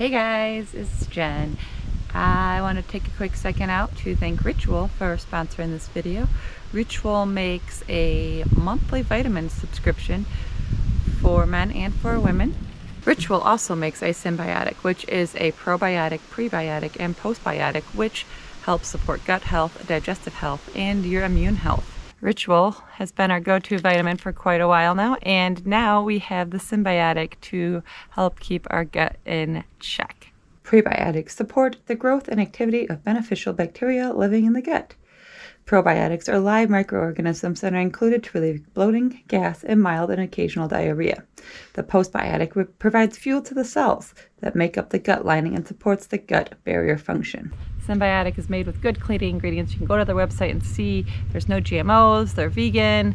Hey guys, it's Jen. I want to take a quick second out to thank Ritual for sponsoring this video. Ritual makes a monthly vitamin subscription for men and for women. Ritual also makes a symbiotic, which is a probiotic, prebiotic, and postbiotic, which helps support gut health, digestive health, and your immune health. Ritual has been our go-to vitamin for quite a while now, and now we have the symbiotic to help keep our gut in check. Prebiotics support the growth and activity of beneficial bacteria living in the gut. Probiotics are live microorganisms that are included to relieve bloating, gas, and mild and occasional diarrhea. The postbiotic provides fuel to the cells that make up the gut lining and supports the gut barrier function. Symbiotic is made with good clean ingredients. You can go to their website and see there's no GMOs, they're vegan,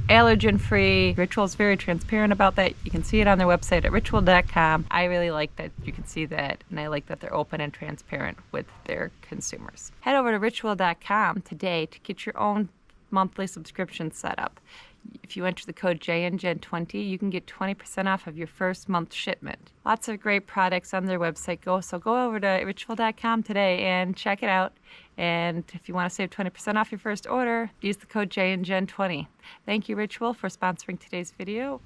allergen-free. Ritual is very transparent about that. You can see it on their website at ritual.com. I really like that you can see that, and I like that they're open and transparent with their consumers. Head over to ritual.com today to get your own monthly subscription set up. If you enter the code JNGen20, you can get 20% off of your first month shipment. Lots of great products on their website. So go over to ritual.com today and check it out. And if you want to save 20% off your first order, use the code JNGen20. Thank you, Ritual, for sponsoring today's video.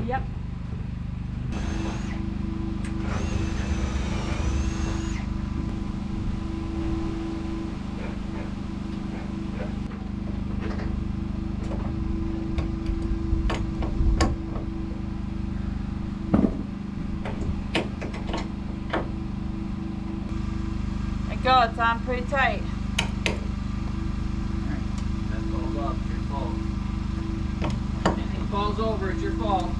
Yep. There you go, it's on pretty tight. Alright, that falls off, it's your fault. Anything falls over, it's your fault.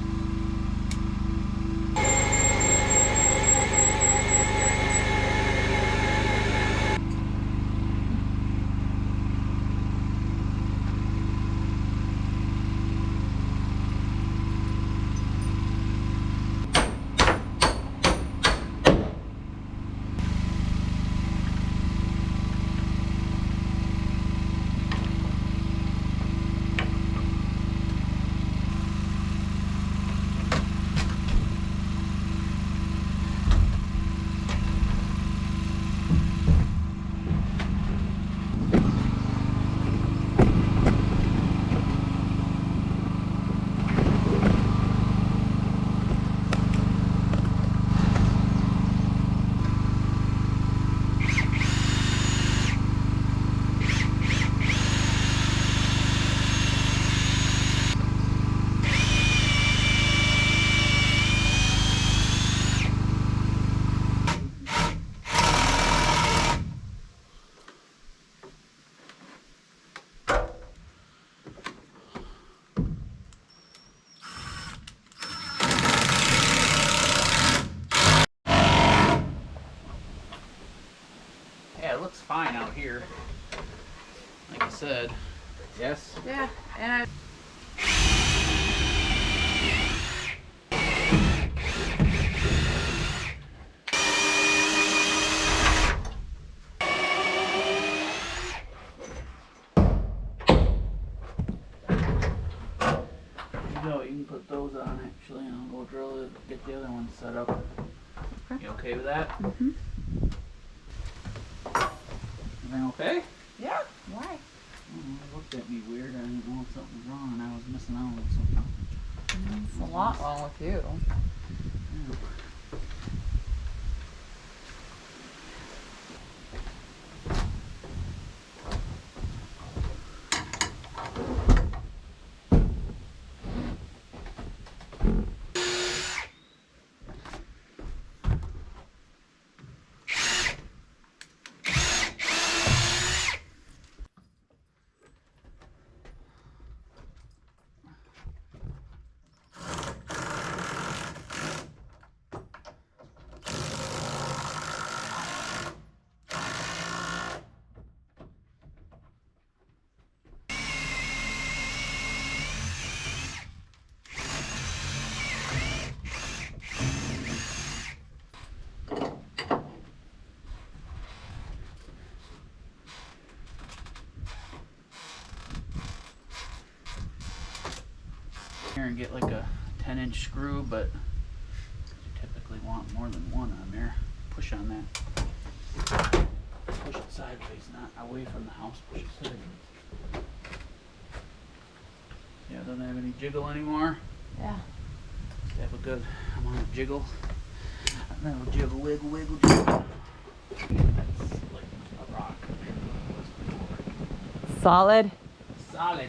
Yeah, it looks fine out here. Like I said. Yes? Yeah, and You can put those on actually, and I'll go drill it, get the other one set up. Okay. You okay with that? Mm-hmm. Everything okay? Yeah, why? It looked at me weird. I didn't know if something was wrong and I was missing out on something. It's a lot wrong with you. Yeah. get like a 10-inch screw, but you typically want more than one on there. Push on that. Push it sideways, not away from the house. Push it sideways. Yeah, don't have any jiggle anymore. Yeah. Just have a good amount of jiggle. And then jiggle, wiggle, wiggle, jiggle. That's like a rock. Solid. Solid.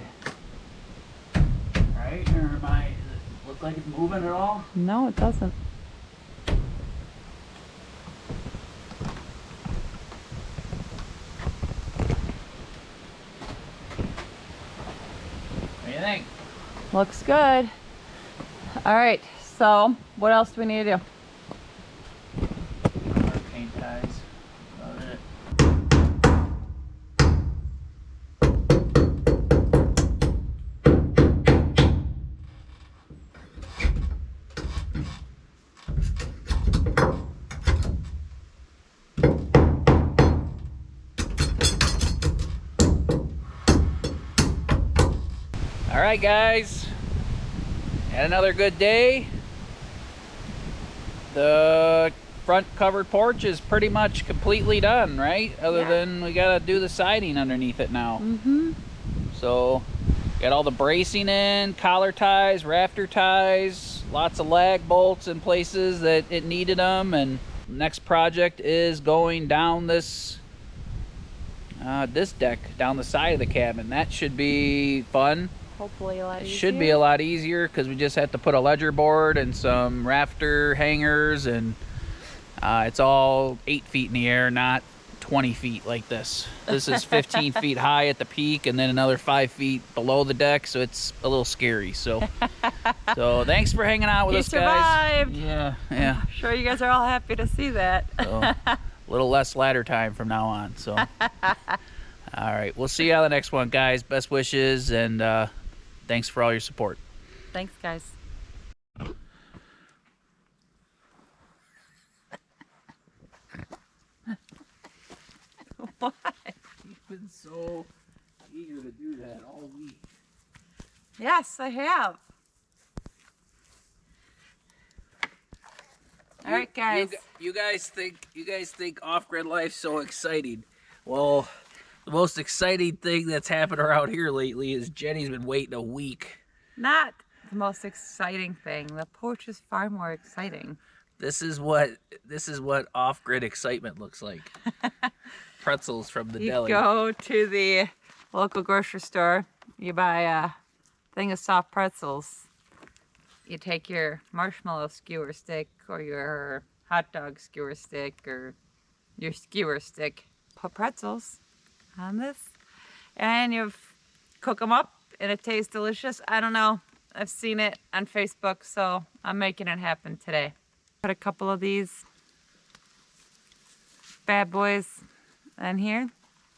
Right? Or am I, does it look like it's moving at all? No, it doesn't. What do you think? Looks good. All right, so what else do we need to do? Our paint ties. About it. All right, guys. Had another good day. The front covered porch is pretty much completely done, right? Other than we gotta do the siding underneath it now. Mm-hmm. So, got all the bracing in, collar ties, rafter ties, lots of lag bolts in places that it needed them. And next project is going down this deck down the side of the cabin. That should be fun. Hopefully a lot It easier. should be a lot easier because we just have to put a ledger board and some rafter hangers, and it's all 8 feet in the air, not 20 feet like this. This is 15 feet high at the peak and then another 5 feet below the deck, so it's a little scary. So thanks for hanging out with us, guys. Survived. Yeah. I'm sure you guys are all happy to see that. So, a little less ladder time from now on. So, all right, we'll see you on the next one, guys. Best wishes, and thanks for all your support. Thanks, guys. What? You've been so eager to do that all week. Yes, I have. All right, guys. You guys think off-grid life's so exciting. Well, the most exciting thing that's happened around here lately is Jenny's been waiting a week. Not the most exciting thing. The porch is far more exciting. This is what off-grid excitement looks like. Pretzels from the deli. You go to the local grocery store, you buy a thing of soft pretzels. You take your marshmallow skewer stick or your hot dog skewer stick or your skewer stick, put pretzels on this, and you cook them up and it tastes delicious. I don't know. I've seen it on Facebook, so I'm making it happen today. Put a couple of these bad boys in here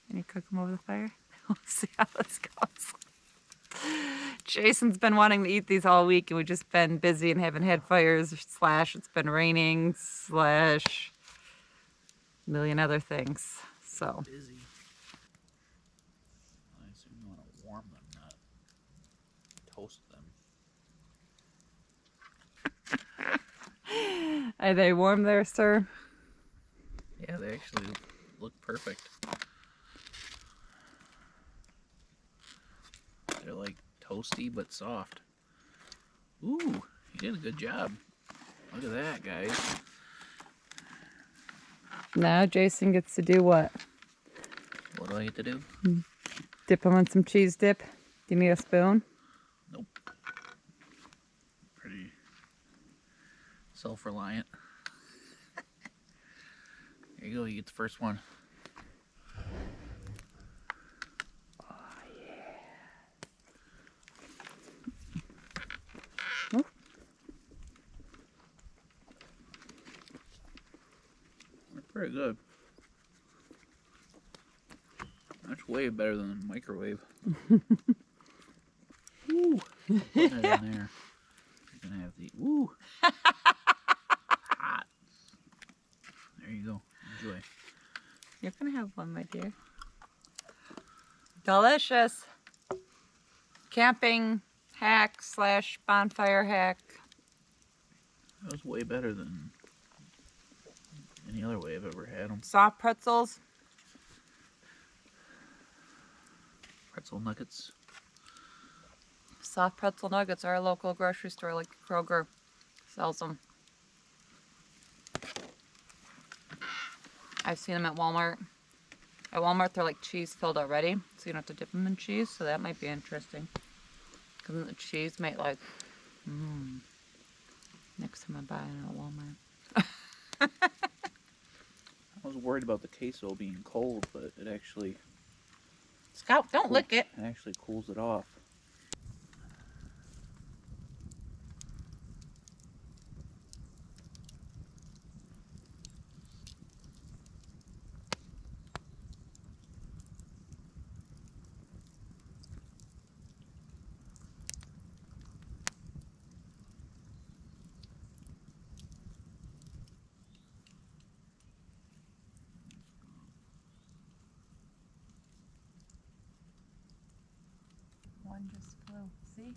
and you cook them over the fire. We'll see how this goes. Jason's been wanting to eat these all week and we've just been busy and haven't had fires, / it's been raining, / a million other things. So Busy. I assume you want to warm them, not toast them. are they warm there, sir? Yeah, they actually look perfect. They're like toasty but soft. Ooh, you did a good job. Look at that, guys. Now Jason gets to do what? What do I get to do? Dip them in some cheese dip. Do you need a spoon? Nope. Pretty self-reliant. There you go, you get the first one. Pretty good. That's way better than the microwave. Ooh. Put that in there. You're gonna have the hot. There you go. Enjoy. You're gonna have one, my dear. Delicious. Camping hack slash bonfire hack. That was way better than any other way I've ever had them. Soft pretzels. Pretzel nuggets. Soft pretzel nuggets. Our local grocery store, like Kroger, sells them. I've seen them at Walmart. At Walmart, they're like cheese filled already, so you don't have to dip them in cheese. So that might be interesting. Because then the cheese might like, next time I buy it at Walmart. I was worried about the queso being cold, but it actually Scout, don't lick it. It actually cools it off. One just flew. See?